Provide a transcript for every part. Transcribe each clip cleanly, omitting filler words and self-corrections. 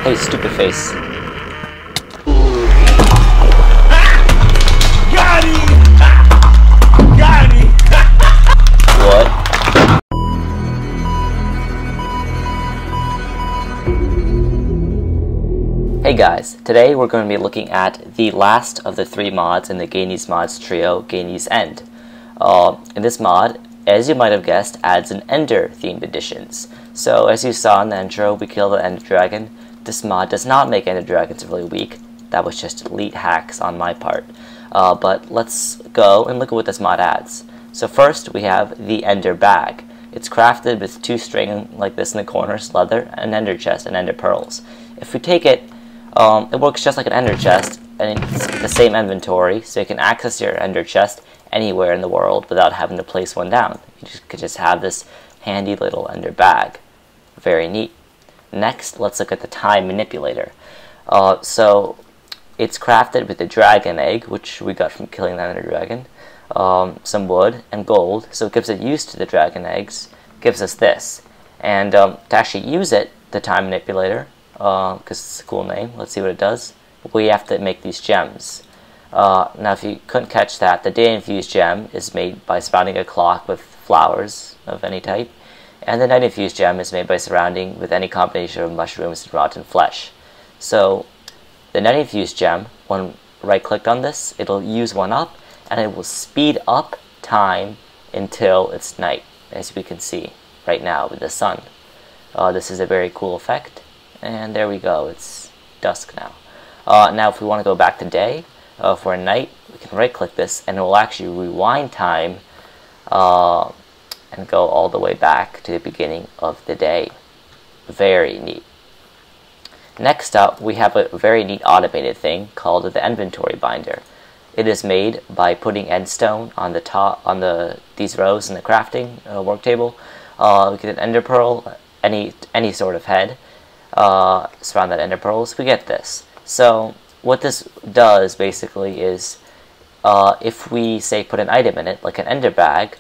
Hey, stupid face. Gany! Gany! What? Hey guys, today we're going to be looking at the last of the 3 mods in the Gany's mods trio, Gany's End. In this mod, as you might have guessed, adds an Ender themed additions. So as you saw in the intro, we killed the Ender Dragon. This mod does not make Ender Dragons really weak. That was just elite hacks on my part. But let's go and look at what this mod adds. So first we have the Ender Bag. It's crafted with 2 string like this in the corners, leather, an Ender chest, and Ender pearls. If we take it, it works just like an Ender chest, and it's the same inventory, so you can access your Ender chest anywhere in the world without having to place one down. You could just have this handy little Ender Bag. Very neat. Next, let's look at the Time Manipulator. So it's crafted with the dragon egg, which we got from killing the Ender Dragon, some wood, and gold, so it gives it use to the dragon eggs, gives us this. And to actually use it, the Time Manipulator, because it's a cool name, let's see what it does. We have to make these gems. Now if you couldn't catch that, the day-infused gem is made by surrounding a clock with flowers of any type, and the night-infused gem is made by surrounding with any combination of mushrooms and rotten flesh. So the night-infused gem, when right-clicked on this, it'll use one up, and it will speed up time until it's night, as we can see right now with the sun. This is a very cool effect, and there we go, it's dusk now. Now if we want to go back to day, for a night, we can right-click this, and it will actually rewind time and go all the way back to the beginning of the day. Very neat. Next up, we have a very neat automated thing called the inventory binder. It is made by putting endstone on the top, on these rows in the crafting work table. We get an ender pearl, any sort of head. Surround that ender pearls, we get this. So what this does basically is, if we say put an item in it, like an ender bag,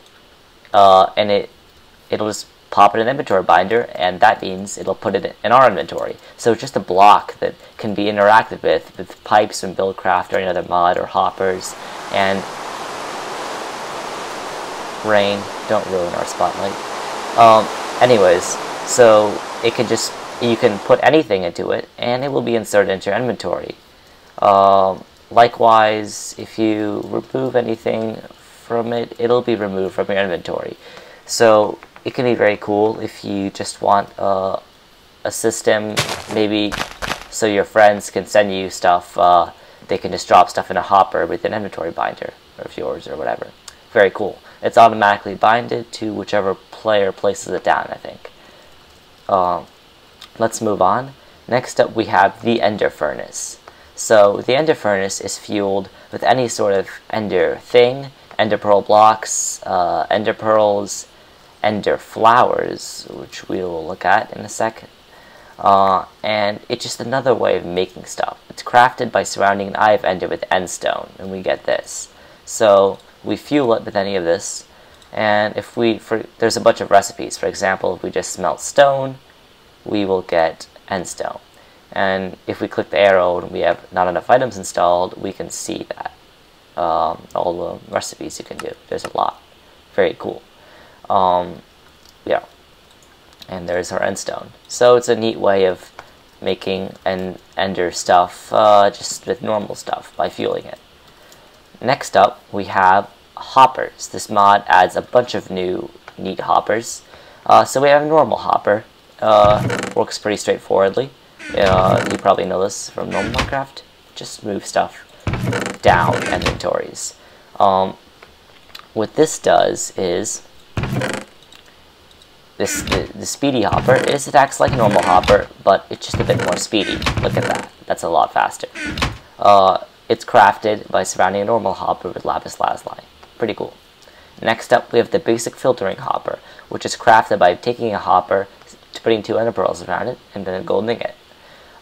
and it'll just pop in an inventory binder, and that means it'll put it in our inventory. So it's just a block that can be interacted with pipes and Buildcraft or any other mod or hoppers. And rain, don't ruin our spotlight. Anyways, so it can just, you can put anything into it, and it will be inserted into your inventory. Likewise, if you remove anything from it, it'll be removed from your inventory. So it can be very cool if you just want a system, maybe so your friends can send you stuff. They can just drop stuff in a hopper with an inventory binder of yours or whatever. Very cool. It's automatically binded to whichever player places it down, I think. Let's move on. Next up, we have the Ender Furnace. So the Ender Furnace is fueled with any sort of Ender thing, Ender Pearl blocks, Ender Pearls, Ender Flowers, which we will look at in a second. And it's just another way of making stuff. It's crafted by surrounding an Eye of Ender with Endstone, and we get this. So we fuel it with any of this, and if there's a bunch of recipes. For example, if we just smelt stone, we will get Endstone. And if we click the arrow and we have not enough items installed, we can see that. All the recipes you can do. There's a lot. Very cool. Yeah. And there's our endstone. So it's a neat way of making ender stuff just with normal stuff by fueling it. Next up, we have hoppers. This mod adds a bunch of new neat hoppers. So we have a normal hopper. Works pretty straightforwardly. You probably know this from normal Minecraft. Just move stuff down inventories. What this does is, the speedy hopper is, it acts like a normal hopper, but it's just a bit more speedy. Look at that. That's a lot faster. It's crafted by surrounding a normal hopper with lapis lazuli. Pretty cool. Next up, we have the basic filtering hopper, which is crafted by taking a hopper, putting 2 ender pearls around it, and then a gold ingot.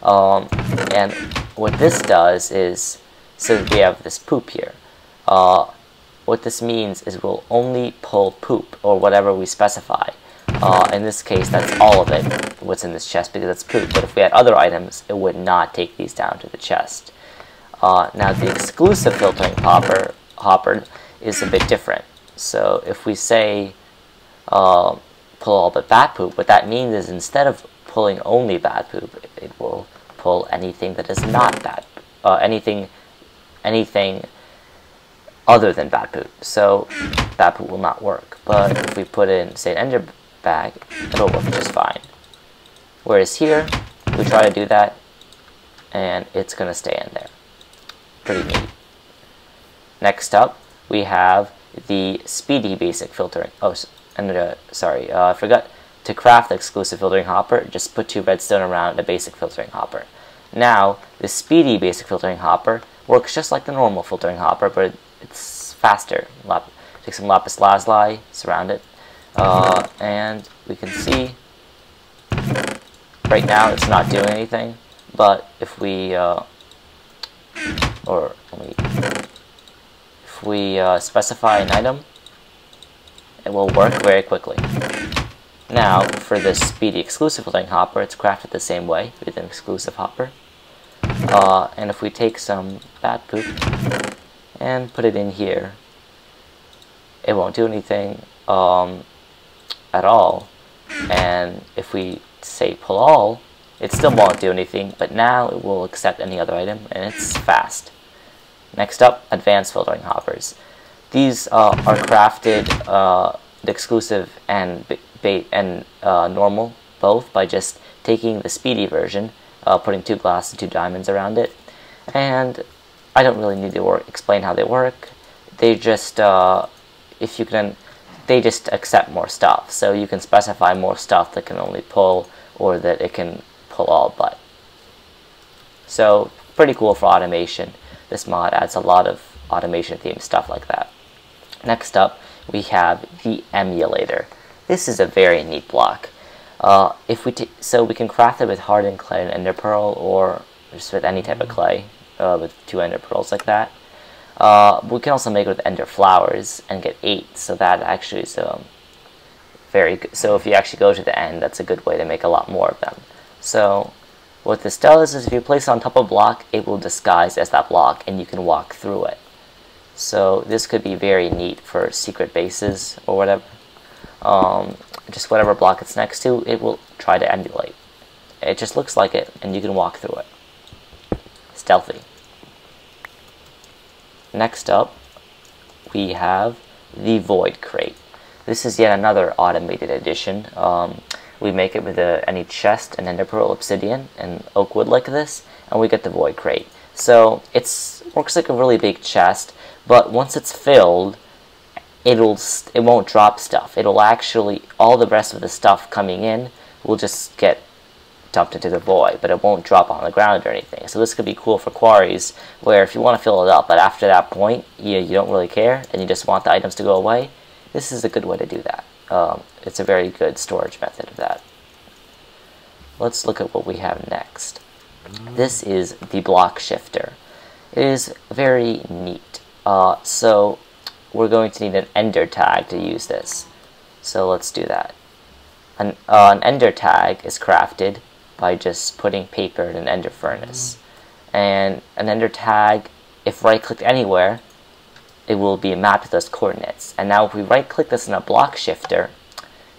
And what this does is, so we have this poop here. What this means is we'll only pull poop, or whatever we specify. In this case, that's all of it, what's in this chest, because it's poop. But if we had other items, it would not take these down to the chest. Now, the exclusive filtering hopper is a bit different. So if we say pull all but bat poop, what that means is instead of pulling only bat poop, it will pull anything that is not bat, anything other than bat poop. So bat poop will not work. But if we put in, say, an ender bag, it'll work just fine. Whereas here, we try to do that, and it's going to stay in there. Pretty neat. Next up, we have the speedy basic filtering. Oh, and sorry, I forgot to craft the exclusive filtering hopper. Just put 2 redstone around the basic filtering hopper. Now, the speedy basic filtering hopper works just like the normal filtering hopper, but it's faster. Take some lapis lazuli, surround it, and we can see right now it's not doing anything. But if we specify an item, it will work very quickly. Now, for this speedy exclusive filtering hopper, it's crafted the same way with an exclusive hopper. And if we take some bat poop and put it in here, it won't do anything at all. And if we say pull all, it still won't do anything, but now it will accept any other item, and it's fast. Next up, advanced filtering hoppers. These are crafted, the exclusive and normal, both, by just taking the speedy version, putting 2 glass and 2 diamonds around it. And I don't really need to explain how they work. They just, they just accept more stuff. So you can specify more stuff that can only pull, or that it can pull all but. So pretty cool for automation. This mod adds a lot of automation themed stuff like that. Next up, we have the Emulator. This is a very neat block. So we can craft it with hardened clay and ender pearl, or just with any type of clay, with 2 ender pearls like that. We can also make it with ender flowers and get 8, so that actually is very good. So if you actually go to the end, that's a good way to make a lot more of them. So what this does is if you place it on top of a block, it will disguise as that block, and you can walk through it. So this could be very neat for secret bases or whatever. Just whatever block it's next to, it will try to emulate. It just looks like it, and you can walk through it. Stealthy. Next up, we have the Void Crate. This is yet another automated addition. We make it with any chest and ender pearl, obsidian, and oak wood like this, and we get the Void Crate. So it works like a really big chest, but once it's filled, it won't drop stuff. It'll actually, all the rest of the stuff coming in will just get dumped into the void, but it won't drop on the ground or anything. So this could be cool for quarries, where if you want to fill it up, but after that point, you don't really care, and you just want the items to go away, this is a good way to do that. It's a very good storage method of that. Let's look at what we have next. This is the block shifter. It is very neat. So we're going to need an ender tag to use this. So let's do that. An ender tag is crafted by just putting paper in an ender furnace. And an ender tag, if right-clicked anywhere, it will be mapped to those coordinates. And now if we right-click this in a block shifter,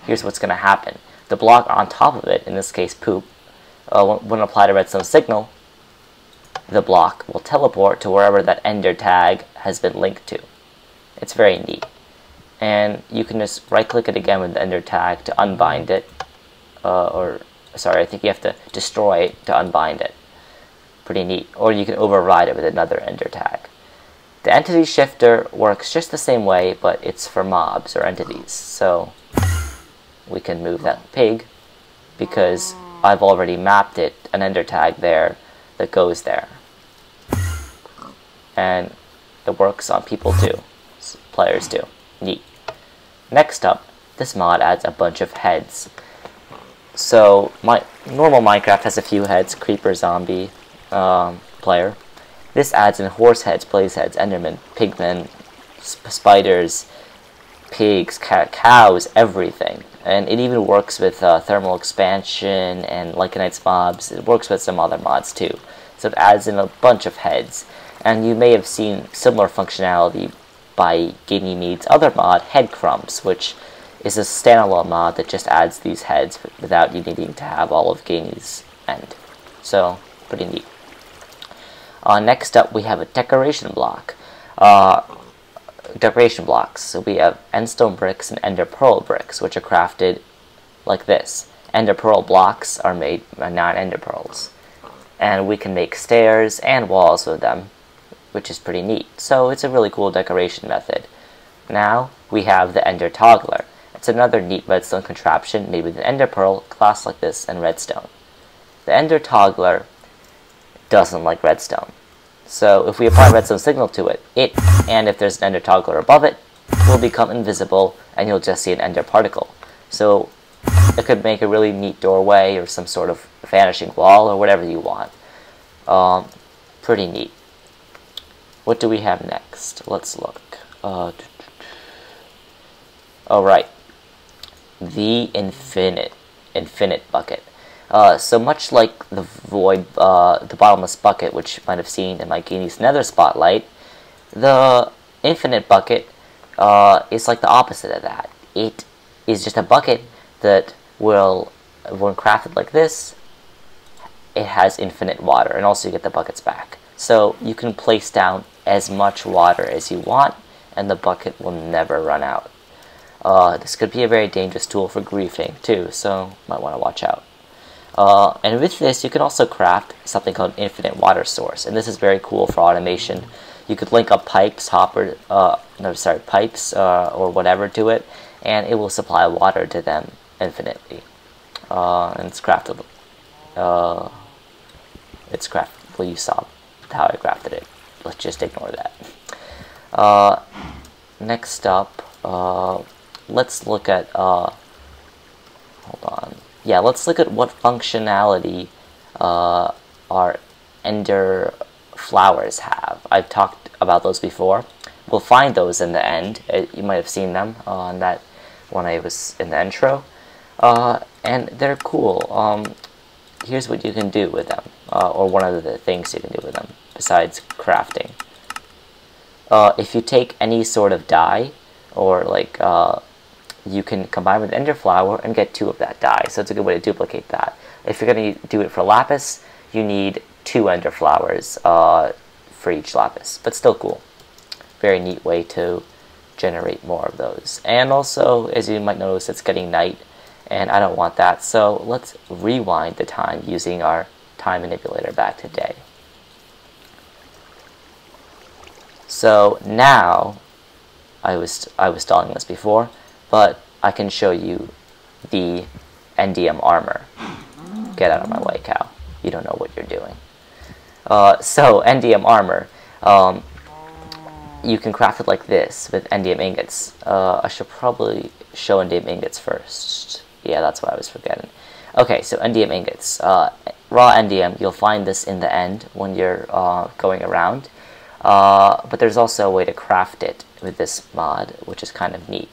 here's what's going to happen. The block on top of it, in this case poop, when applied a redstone signal, the block will teleport to wherever that ender tag has been linked to. It's very neat. And you can just right-click it again with the ender tag to unbind it. I think you have to destroy it to unbind it. Pretty neat. Or you can override it with another ender tag. The entity shifter works just the same way, but it's for mobs or entities. So we can move that pig because I've already mapped it, an ender tag there that goes there. And it works on people too. Players do. Neat. Next up, this mod adds a bunch of heads. So my normal Minecraft has a few heads: creeper, zombie, player. This adds in horse heads, blaze heads, endermen, pigmen, spiders, pigs, cows, everything. And it even works with thermal expansion and Lycanite's mobs. It works with some other mods too. So it adds in a bunch of heads. And you may have seen similar functionality by Gany Mead's other mod, Head Crumbs, which is a standalone mod that just adds these heads without you needing to have all of Gany's end. So, pretty neat. Next up, we have a decoration block. Decoration blocks. So we have endstone bricks and ender pearl bricks, which are crafted like this. Ender pearl blocks are made by 9 ender pearls. And we can make stairs and walls with them, which is pretty neat. So it's a really cool decoration method. Now we have the ender toggler. It's another neat redstone contraption made with an ender pearl, glass like this, and redstone. The ender toggler doesn't like redstone. So if we apply redstone signal to it, and if there's an ender toggler above it, will become invisible and you'll just see an ender particle. So it could make a really neat doorway or some sort of vanishing wall or whatever you want. Pretty neat. What do we have next? Let's look. Alright. The infinite bucket. So much like the void, the bottomless bucket, which you might have seen in my Gany's Nether spotlight, the infinite bucket is like the opposite of that. It is just a bucket that will, when crafted like this, it has infinite water, and also you get the buckets back. So you can place down as much water as you want, and the bucket will never run out. This could be a very dangerous tool for griefing too, so might want to watch out. And with this, you can also craft something called infinite water source, and this is very cool for automation. You could link up pipes, pipes, or whatever to it, and it will supply water to them infinitely. And it's craftable. It's craftable. You saw how I crafted it. Let's just ignore that. Next up, let's look at. Hold on. Yeah, let's look at what functionality our ender flowers have. I've talked about those before. We'll find those in the end. You might have seen them on that when I was in the intro. And they're cool. Here's what you can do with them, or one of the things you can do with them, besides crafting. If you take any sort of dye, or like you can combine with ender flower and get 2 of that dye, so it's a good way to duplicate that. If you're going to do it for lapis, you need 2 ender flowers for each lapis, but still cool. Very neat way to generate more of those. And also, as you might notice, it's getting night, and I don't want that, so let's rewind the time using our time manipulator back to day. So now, I was stalling this before, but I can show you the NDM armor. Get out of my way, cow. You don't know what you're doing. So NDM armor, you can craft it like this with NDM ingots. I should probably show NDM ingots first. Yeah, that's what I was forgetting. Okay, so NDM ingots. Raw NDM, you'll find this in the end when you're going around. But there's also a way to craft it with this mod, which is kind of neat.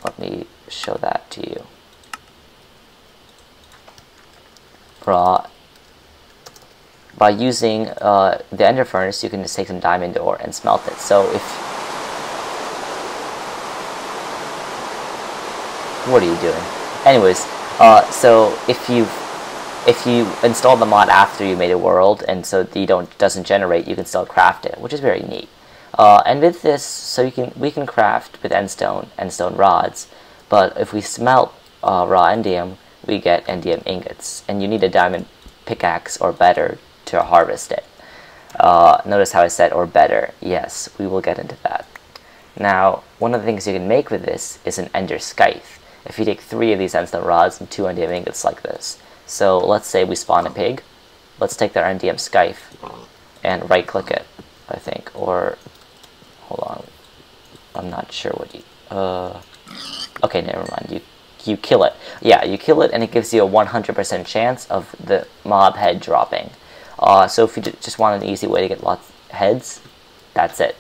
Let me show that to you. Raw. By using the ender furnace, you can just take some diamond ore and smelt it. So if... What are you doing? Anyways, so if you install the mod after you made a world, and so doesn't generate, you can still craft it, which is very neat. And with this, so we can craft with endstone rods, but if we smelt raw endium, we get endium ingots, and you need a diamond pickaxe or better to harvest it. Notice how I said or better. Yes, we will get into that. Now, one of the things you can make with this is an ender scythe. If you take 3 of these endstone rods and 2 endium ingots like this. So let's say we spawn a pig. Let's take their endium scythe and right click it, I think, or hold on, I'm not sure what you okay, never mind. You kill it. Yeah, you kill it and it gives you a 100% chance of the mob head dropping. So if you just want an easy way to get lots of heads, that's it.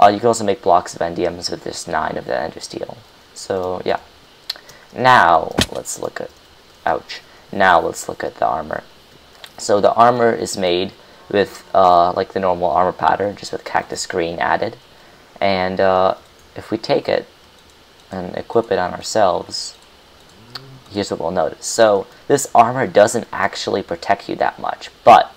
You can also make blocks of endiums with this 9 of the ender steel. So yeah. Now let's look at, ouch. Now let's look at the armor. So the armor is made with like the normal armor pattern, just with cactus green added. And if we take it and equip it on ourselves, here's what we'll notice. So this armor doesn't actually protect you that much, but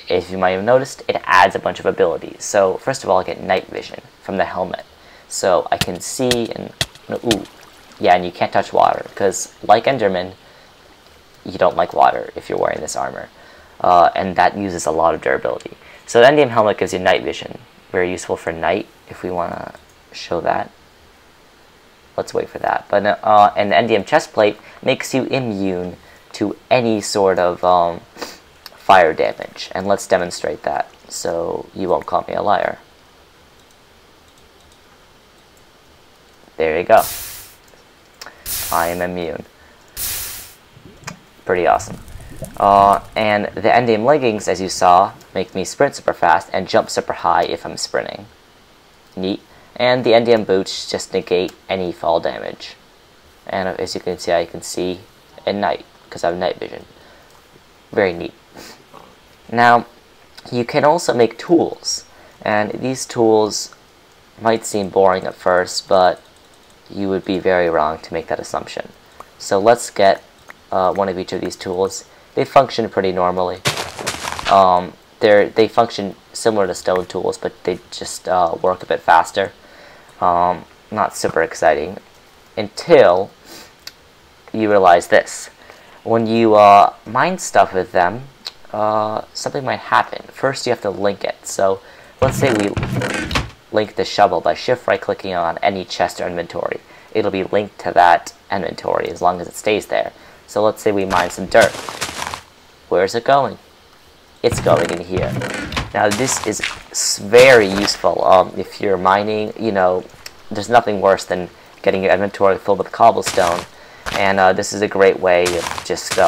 if you might have noticed, it adds a bunch of abilities. So first of all, I get night vision from the helmet, so I can see and ooh, yeah, and you can't touch water because, like Enderman, you don't like water if you're wearing this armor, and that uses a lot of durability. So the Endium helmet gives you night vision, very useful for night. If we want to show that, let's wait for that. But and the Endium chestplate makes you immune to any sort of fire damage, and let's demonstrate that so you won't call me a liar. There you go. I am immune. Pretty awesome. And the Endium leggings, as you saw, make me sprint super fast and jump super high if I'm sprinting. Neat. And the Endium boots just negate any fall damage. And as you can see, I can see at night because I have night vision. Very neat. Now, you can also make tools, and these tools might seem boring at first, but you would be very wrong to make that assumption. So let's get one of each of these tools. They function pretty normally. They function similar to stone tools, but they just work a bit faster. Not super exciting until you realize this. When you mine stuff with them, something might happen. First, you have to link it. So let's say we link the shovel by shift right clicking on any chest or inventory. It'll be linked to that inventory as long as it stays there. So let's say we mine some dirt. Where's it going? It's going in here. Now this is very useful if you're mining. You know, there's nothing worse than getting your inventory filled with cobblestone, and this is a great way of just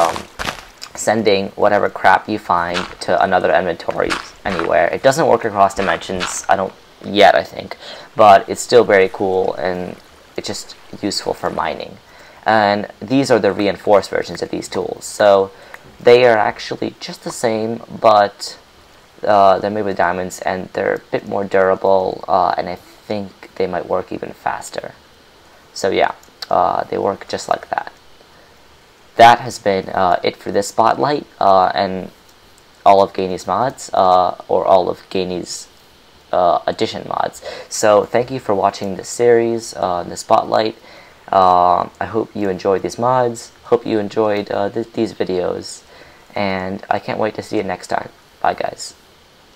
sending whatever crap you find to another inventory anywhere. It doesn't work across dimensions, I think, but it's still very cool, and it's just useful for mining. And these are the reinforced versions of these tools, so they are actually just the same, but they're made with diamonds, and they're a bit more durable, and I think they might work even faster. So yeah, they work just like that. That has been it for this spotlight, and all of Gany's mods, or all of Gany's addition mods. So thank you for watching this series, the spotlight. I hope you enjoyed these mods, hope you enjoyed these videos, and I can't wait to see you next time. Bye guys.